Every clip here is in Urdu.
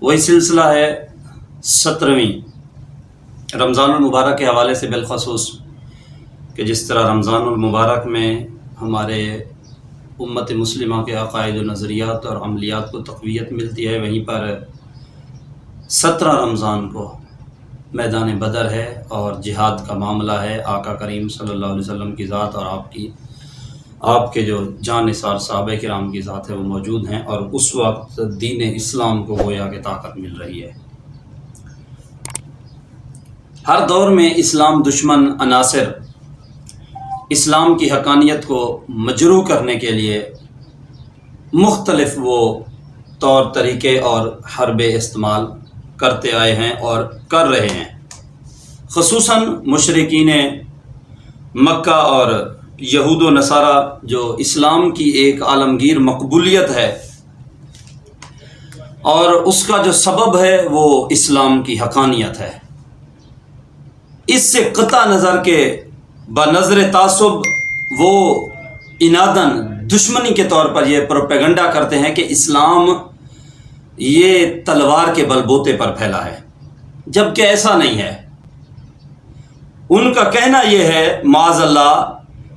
وہی سلسلہ ہے 17ویں رمضان المبارک کے حوالے سے، بالخصوص کہ جس طرح رمضان المبارک میں ہمارے امت مسلمہ کے عقائد و نظریات اور عملیات کو تقویت ملتی ہے، وہیں پر 17 رمضان کو میدان بدر ہے اور جہاد کا معاملہ ہے۔ آقا کریم صلی اللہ علیہ وسلم کی ذات اور آپ کے جو جان نثار صحابہ کرام کی ذات ہے وہ موجود ہیں، اور اس وقت دین اسلام کو گویا کہ طاقت مل رہی ہے۔ ہر دور میں اسلام دشمن عناصر اسلام کی حقانیت کو مجروح کرنے کے لیے مختلف وہ طور طریقے اور حربے استعمال کرتے آئے ہیں اور کر رہے ہیں۔ خصوصاً مشرکین مکہ اور یہود و نصارہ، جو اسلام کی ایک عالمگیر مقبولیت ہے اور اس کا جو سبب ہے وہ اسلام کی حقانیت ہے، اس سے قطع نظر کے بنظر تعصب وہ عناداً دشمنی کے طور پر یہ پروپیگنڈا کرتے ہیں کہ اسلام یہ تلوار کے بل بوتے پر پھیلا ہے، جبکہ ایسا نہیں ہے۔ ان کا کہنا یہ ہے معاذ اللہ،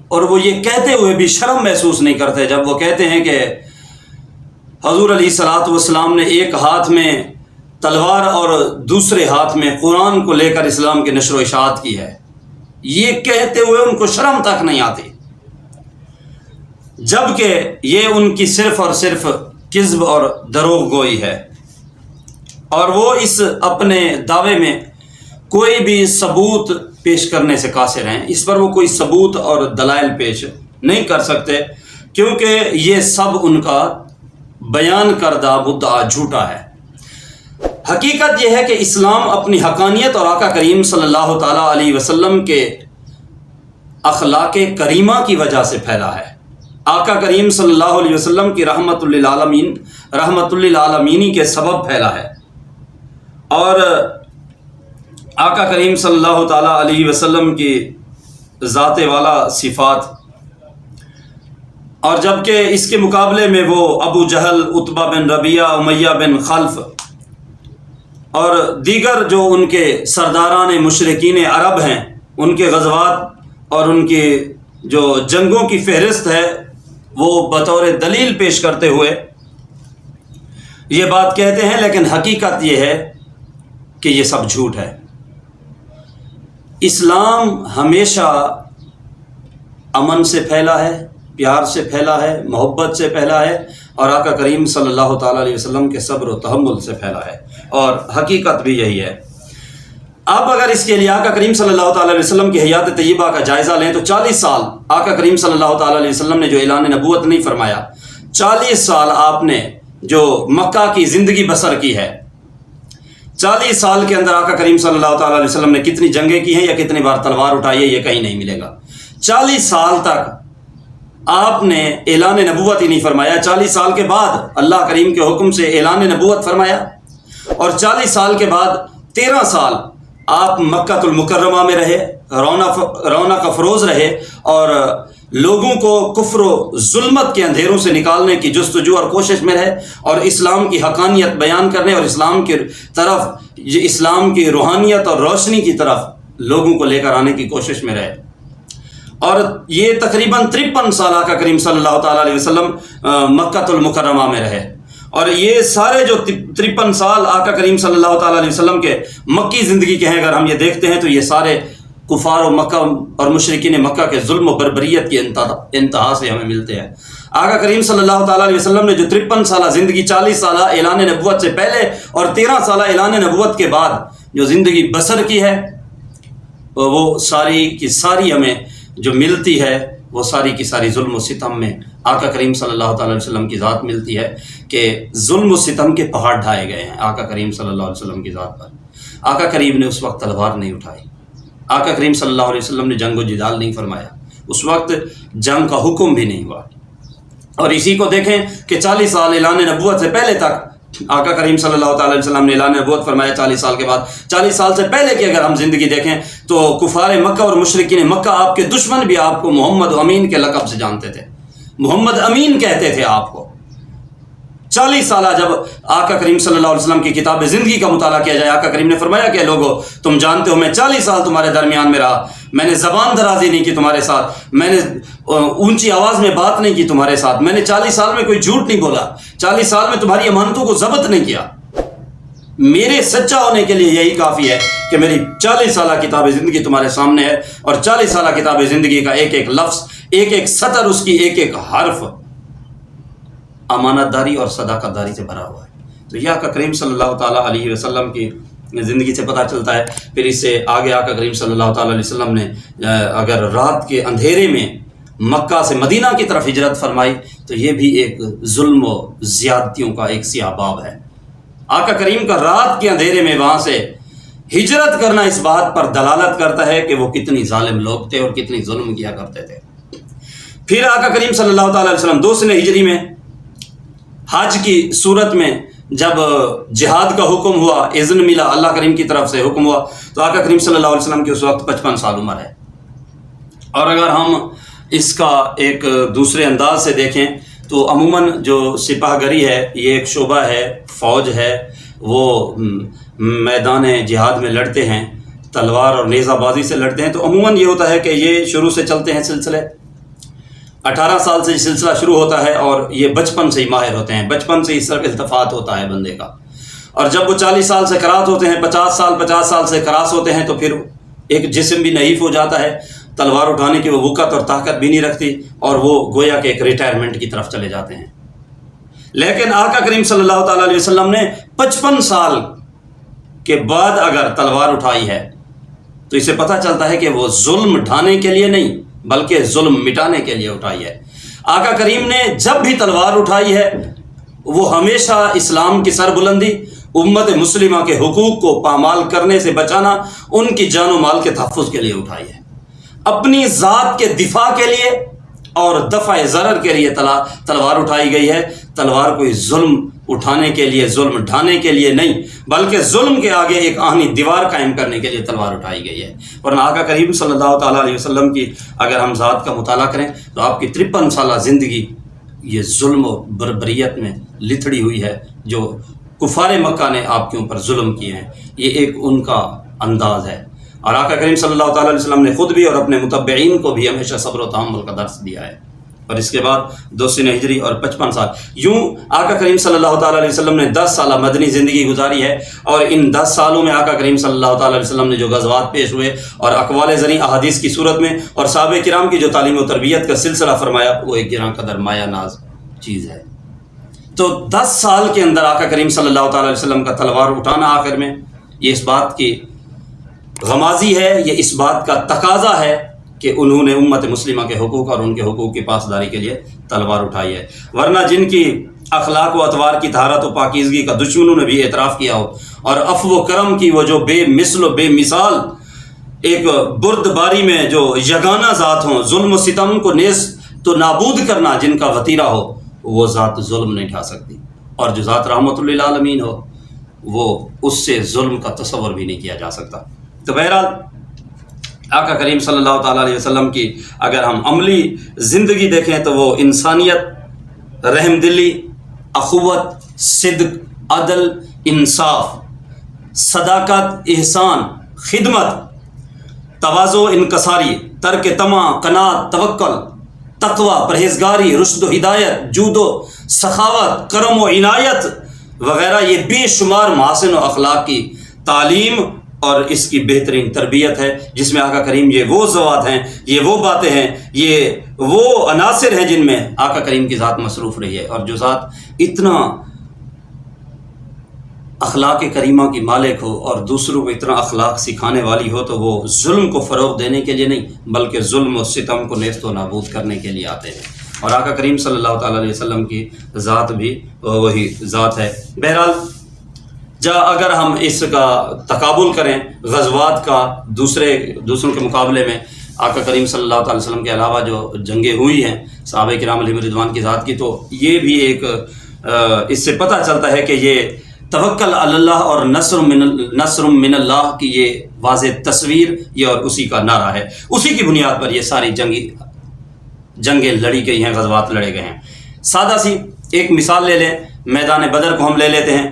اور وہ یہ کہتے ہوئے بھی شرم محسوس نہیں کرتے جب وہ کہتے ہیں کہ حضور علیہ الصلوۃ والسلام نے ایک ہاتھ میں تلوار اور دوسرے ہاتھ میں قرآن کو لے کر اسلام کی نشر و اشاعت کی ہے۔ یہ کہتے ہوئے ان کو شرم تک نہیں آتی، جبکہ یہ ان کی صرف اور صرف کذب اور دروغ گوئی ہے، اور وہ اس اپنے دعوے میں کوئی بھی ثبوت پیش کرنے سے قاصر ہیں۔ اس پر وہ کوئی ثبوت اور دلائل پیش نہیں کر سکتے، کیونکہ یہ سب ان کا بیان کردہ مدعا جھوٹا ہے۔ حقیقت یہ ہے کہ اسلام اپنی حقانیت اور آقا کریم صلی اللہ تعالیٰ علیہ وسلم کے اخلاق کریمہ کی وجہ سے پھیلا ہے۔ آقا کریم صلی اللہ علیہ وسلم کی رحمت للعالمین کے سبب پھیلا ہے، اور آقا کریم صلی اللہ تعالیٰ علیہ وسلم کی ذات والا صفات، اور جبکہ اس کے مقابلے میں وہ ابو جہل، عتبہ بن ربیعہ، امیہ بن خلف اور دیگر جو ان کے سرداران مشرکین عرب ہیں، ان کے غزوات اور ان کی جو جنگوں کی فہرست ہے وہ بطور دلیل پیش کرتے ہوئے یہ بات کہتے ہیں، لیکن حقیقت یہ ہے کہ یہ سب جھوٹ ہے۔ اسلام ہمیشہ امن سے پھیلا ہے، پیار سے پھیلا ہے، محبت سے پھیلا ہے، اور آقا کریم صلی اللہ تعالیٰ علیہ وسلم کے صبر و تحمل سے پھیلا ہے، اور حقیقت بھی یہی ہے۔ اب اگر اس کے لیے آقا کریم صلی اللہ تعالیٰ علیہ وسلم کی حیات طیبہ کا جائزہ لیں تو 40 سال آقا کریم صلی اللہ تعالیٰ علیہ وسلم نے جو اعلان نبوت نہیں فرمایا، 40 سال آپ نے جو مکہ کی زندگی بسر کی ہے، 40 سال کے اندر آقا کریم صلی اللہ تعالیٰ علیہ وسلم نے کتنی جنگیں کی ہیں یا کتنی بار تلوار اٹھائی ہے، یہ کہیں نہیں ملے گا۔ 40 سال تک آپ نے اعلان نبوت ہی نہیں فرمایا، 40 سال کے بعد اللہ کریم کے حکم سے اعلان نبوت فرمایا، اور 40 سال کے بعد 13 سال آپ مکہ المکرمہ میں رہے، رونق افروز رہے، اور لوگوں کو کفر و ظلمت کے اندھیروں سے نکالنے کی جستجو اور کوشش میں رہے، اور اسلام کی حقانیت بیان کرنے اور اسلام کی طرف، اسلام کی روحانیت اور روشنی کی طرف لوگوں کو لے کر آنے کی کوشش میں رہے۔ اور یہ تقریباً 53 سال آقا کریم صلی اللہ تعالیٰ علیہ وسلم مکہ المکرمہ میں رہے، اور یہ سارے جو 53 سال آقا کریم صلی اللہ تعالیٰ علیہ وسلم کے مکی زندگی کے ہیں، اگر ہم یہ دیکھتے ہیں تو یہ سارے کفار و مکہ اور مشرکین مکہ کے ظلم و بربریت کی انتہا سے ہمیں ملتے ہیں۔ آقا کریم صلی اللہ تعالیٰ علیہ وسلم نے جو 53 سالہ زندگی، 40 سالہ اعلان نبوت سے پہلے اور 13 سالہ اعلان نبوت کے بعد جو زندگی بسر کی ہے، وہ ساری کی ساری ہمیں جو ملتی ہے وہ ساری کی ساری ظلم و ستم میں آقا کریم صلی اللہ تعالیٰ علیہ وسلم کی ذات ملتی ہے، کہ ظلم و ستم کے پہاڑ ڈھائے گئے ہیں آقا کریم صلی اللہ علیہ وسلم کی ذات پر۔ آقا کریم نے اس وقت تلوار نہیں اٹھائی، آقا کریم صلی اللہ علیہ وسلم نے جنگ و جدال نہیں فرمایا، اس وقت جنگ کا حکم بھی نہیں ہوا۔ اور اسی کو دیکھیں کہ 40 سال اعلان نبوت سے پہلے تک آقا کریم صلی اللہ تعالیٰ علیہ وسلم نے اعلان نبوت فرمایا 40 سال کے بعد۔ 40 سال سے پہلے کی اگر ہم زندگی دیکھیں تو کفار مکہ اور مشرکین مکہ، آپ کے دشمن بھی آپ کو محمد امین کے لقب سے جانتے تھے، محمد امین کہتے تھے آپ کو۔ 40 سالہ جب آقا کریم صلی اللہ علیہ وسلم کی کتاب زندگی کا مطالعہ کیا جائے، آقا کریم نے فرمایا کہ لوگو تم جانتے ہو میں 40 سال تمہارے درمیان میں رہا، میں نے زبان درازی نہیں کی تمہارے ساتھ، میں نے اونچی آواز میں بات نہیں کی تمہارے ساتھ، میں نے 40 سال میں کوئی جھوٹ نہیں بولا، 40 سال میں تمہاری امانتوں کو ضبط نہیں کیا۔ میرے سچا ہونے کے لیے یہی کافی ہے کہ میری 40 سالہ کتاب زندگی تمہارے سامنے ہے، اور 40 سالہ کتاب زندگی کا ایک ایک لفظ، ایک ایک سطر، اس کی ایک ایک حرف امانت داری اور صداقت داری سے بھرا ہوا ہے۔ تو یہ آقا کریم صلی اللہ تعالیٰ علیہ وسلم کی زندگی سے پتہ چلتا ہے۔ پھر اس سے آگے آقا کریم صلی اللہ تعالیٰ علیہ وسلم نے اگر رات کے اندھیرے میں مکہ سے مدینہ کی طرف ہجرت فرمائی تو یہ بھی ایک ظلم و زیادتیوں کا ایک سیاہ باب ہے۔ آقا کریم کا رات کے اندھیرے میں وہاں سے ہجرت کرنا اس بات پر دلالت کرتا ہے کہ وہ کتنی ظالم لوگ تھے اور کتنی ظلم کیا کرتے تھے۔ پھر آقا کریم صلی اللہ تعالیٰ علیہ وسلم 2 سنہ ہجری میں حج کی صورت میں جب جہاد کا حکم ہوا، اذن ملا اللہ کریم کی طرف سے، حکم ہوا، تو آقا کریم صلی اللہ علیہ وسلم کی اس وقت 55 سال عمر ہے۔ اور اگر ہم اس کا ایک دوسرے انداز سے دیکھیں تو عموماً جو سپاہ گری ہے یہ ایک شعبہ ہے، فوج ہے، وہ میدان جہاد میں لڑتے ہیں، تلوار اور نیزہ بازی سے لڑتے ہیں۔ تو عموماً یہ ہوتا ہے کہ یہ شروع سے چلتے ہیں سلسلے، 18 سال سے یہ سلسلہ شروع ہوتا ہے، اور یہ بچپن سے ہی ماہر ہوتے ہیں، بچپن سے اس طرف التفات ہوتا ہے بندے کا۔ اور جب وہ 40 سال سے کراس ہوتے ہیں، 50 سال سے کراس ہوتے ہیں، تو پھر ایک جسم بھی نحیف ہو جاتا ہے، تلوار اٹھانے کی وہ وقت اور طاقت بھی نہیں رکھتی، اور وہ گویا کہ ایک ریٹائرمنٹ کی طرف چلے جاتے ہیں۔ لیکن آقا کریم صلی اللہ تعالیٰ علیہ وسلم نے 55 سال کے بعد اگر تلوار اٹھائی ہے تو اسے پتہ چلتا ہے کہ وہ ظلم ڈھانے کے لیے نہیں بلکہ ظلم مٹانے کے لیے اٹھائی ہے۔ آقا کریم نے جب بھی تلوار اٹھائی ہے وہ ہمیشہ اسلام کی سربلندی، امت مسلمہ کے حقوق کو پامال کرنے سے بچانا، ان کی جان و مال کے تحفظ کے لیے اٹھائی ہے، اپنی ذات کے دفاع کے لیے اور دفع ضرر کے لیے تلوار اٹھائی گئی ہے۔ تلوار کوئی ظلم اٹھانے کے لیے، ظلم ڈھانے کے لیے نہیں، بلکہ ظلم کے آگے ایک آہنی دیوار قائم کرنے کے لیے تلوار اٹھائی گئی ہے۔ ورنہ آقا کریم صلی اللہ تعالیٰ علیہ وسلم کی اگر ہم ذات کا مطالعہ کریں تو آپ کی 53 سالہ زندگی یہ ظلم و بربریت میں لتھڑی ہوئی ہے، جو کفار مکہ نے آپ کے اوپر ظلم کیے ہیں، یہ ایک ان کا انداز ہے۔ اور آقا کریم صلی اللہ تعالیٰ علیہ وسلم نے خود بھی اور اپنے متبعین کو بھی ہمیشہ صبر و تحمل کا درس دیا ہے۔ اور اس کے بعد 2 سنہ ہجری اور 55 سال، یوں آقا کریم صلی اللہ تعالیٰ علیہ وسلم نے 10 سالہ مدنی زندگی گزاری ہے۔ اور ان 10 سالوں میں آقا کریم صلی اللہ تعالیٰ علیہ وسلم نے جو غزوات پیش ہوئے اور اقوال زریں احادیث کی صورت میں اور صحابہ کرام کی جو تعلیم و تربیت کا سلسلہ فرمایا، وہ ایک گراں قدر مایہ ناز چیز ہے۔ تو 10 سال کے اندر آقا کریم صلی اللہ تعالیٰ علیہ وسلم کا تلوار اٹھانا آخر میں یہ اس بات کی غمازی ہے، یہ اس بات کا تقاضا ہے کہ انہوں نے امت مسلمہ کے حقوق اور ان کے حقوق کی پاسداری کے لیے تلوار اٹھائی ہے۔ ورنہ جن کی اخلاق و اطوار کی طہارت و پاکیزگی کا دشمنوں نے بھی اعتراف کیا ہو، اور عفو و کرم کی وہ جو بے مثل و بے مثال ایک بردباری میں جو یگانہ ذات ہوں، ظلم و ستم کو نیز تو نابود کرنا جن کا وطیرہ ہو، وہ ذات ظلم نہیں ڈھا سکتی، اور جو ذات رحمت للعالمین ہو وہ اس سے ظلم کا تصور بھی نہیں کیا جا سکتا۔ تو بہرحال آقا کریم صلی اللہ تعالیٰ علیہ وسلم کی اگر ہم عملی زندگی دیکھیں تو وہ انسانیت، رحم دلی، اخوت، صدق، عدل، انصاف، صداقت، احسان، خدمت، تواضع، انکساری، ترک طمع، قناعت، توکل، تقوی، پرہیزگاری، رشد و ہدایت، جود و سخاوت، کرم و عنایت وغیرہ، یہ بے شمار محاسن و اخلاق کی تعلیم اور اس کی بہترین تربیت ہے، جس میں آقا کریم یہ وہ ذوات ہیں، یہ وہ باتیں ہیں، یہ وہ عناصر ہیں جن میں آقا کریم کی ذات مصروف رہی ہے۔ اور جو ذات اتنا اخلاق کریمہ کی مالک ہو اور دوسروں کو اتنا اخلاق سکھانے والی ہو تو وہ ظلم کو فروغ دینے کے لیے نہیں بلکہ ظلم و ستم کو نیست و نابود کرنے کے لیے آتے ہیں۔ اور آقا کریم صلی اللہ تعالیٰ علیہ وسلم کی ذات بھی وہی ذات ہے۔ بہرحال اگر ہم اس کا تقابل کریں غزوات کا دوسروں کے مقابلے میں، آقا کریم صلی اللہ تعالی وسلم کے علاوہ جو جنگیں ہوئی ہیں صحابہ کرام علیہم رضوان کی ذات کی، تو یہ بھی ایک اس سے پتہ چلتا ہے کہ یہ توکل علی اللہ اور نصر من اللہ کی یہ واضح تصویر یہ اور اسی کا نعرہ ہے، اسی کی بنیاد پر یہ ساری جنگیں لڑی گئی ہیں، غزوات لڑے گئے ہیں۔ سادہ سی ایک مثال لے لیں، میدان بدر کو ہم لے لیتے ہیں،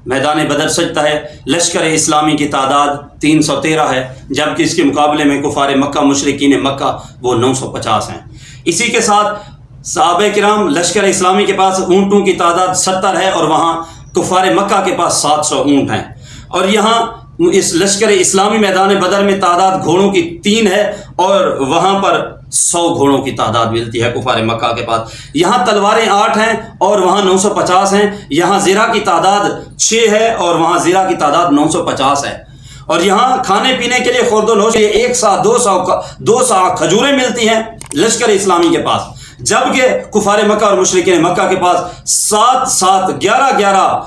میدان بدر سجتا ہے، لشکر اسلامی کی تعداد 313 ہے، جبکہ اس کے مقابلے میں کفار مکہ مشرکین مکہ وہ 950 ہیں۔ اسی کے ساتھ صحابہ کرام لشکر اسلامی کے پاس اونٹوں کی تعداد 70 ہے، اور وہاں کفار مکہ کے پاس 700 اونٹ ہیں، اور یہاں اس لشکر اسلامی میدان بدر میں تعداد گھوڑوں کی 3 ہے، اور وہاں پر 100 گھوڑوں کی تعداد ملتی ہے کفار مکہ کے پاس۔ یہاں تلواریں 8 ہیں اور وہاں 950 ہیں، یہاں زرہ کی تعداد 6 ہے اور وہاں زرہ کی تعداد 950 ہے، اور یہاں کھانے پینے کے لیے خورد و نوش کے لیے 1 سا 2 سا کھجوریں ملتی ہیں لشکر اسلامی کے پاس، جبکہ کفار مکہ اور مشرکین مکہ کے پاس 7 11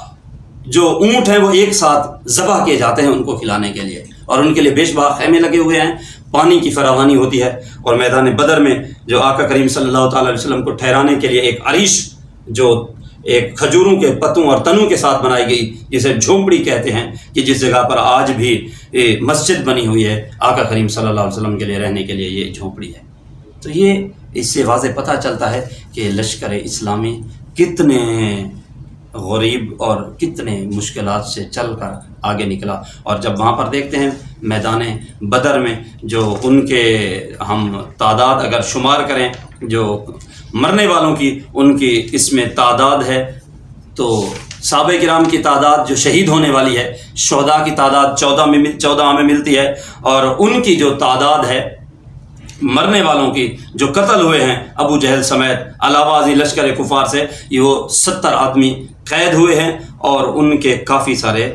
جو اونٹ ہیں وہ ایک ساتھ ذبح کیے جاتے ہیں ان کو کھلانے کے لیے، اور ان کے لیے بے شمار خیمے لگے ہوئے ہیں، پانی کی فراوانی ہوتی ہے۔ اور میدان بدر میں جو آقا کریم صلی اللہ تعالی علیہ وسلم کو ٹھہرانے کے لیے ایک عریش جو ایک کھجوروں کے پتوں اور تنوں کے ساتھ بنائی گئی، جسے جھونپڑی کہتے ہیں، کہ جس جگہ پر آج بھی مسجد بنی ہوئی ہے آقا کریم صلی اللہ علیہ وسلم کے لیے رہنے کے لیے، یہ جھونپڑی ہے۔ تو یہ اس سے واضح پتہ چلتا ہے کہ لشکر اسلامی کتنے غریب اور کتنے مشکلات سے چل کر آگے نکلا، اور جب وہاں پر دیکھتے ہیں میدان بدر میں جو ان کے ہم تعداد اگر شمار کریں جو مرنے والوں کی، ان کی اس میں تعداد ہے، تو صحابہ کرام کی تعداد جو شہید ہونے والی ہے، شہداء کی تعداد 14 میں ملتی ہے، اور ان کی جو تعداد ہے مرنے والوں کی جو قتل ہوئے ہیں ابو جہل سمیت علاوہ ازیں لشکر کفار سے، یہ وہ 70 آدمی قید ہوئے ہیں، اور ان کے کافی سارے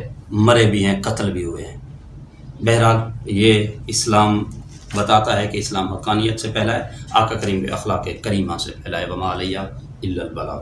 مرے بھی ہیں، قتل بھی ہوئے ہیں۔ بہرحال یہ اسلام بتاتا ہے کہ اسلام حقانیت سے پھیلا ہے، آقا کریم کے اخلاق کریمہ سے پھیلا ہے، وما علیہ الا البلاغ۔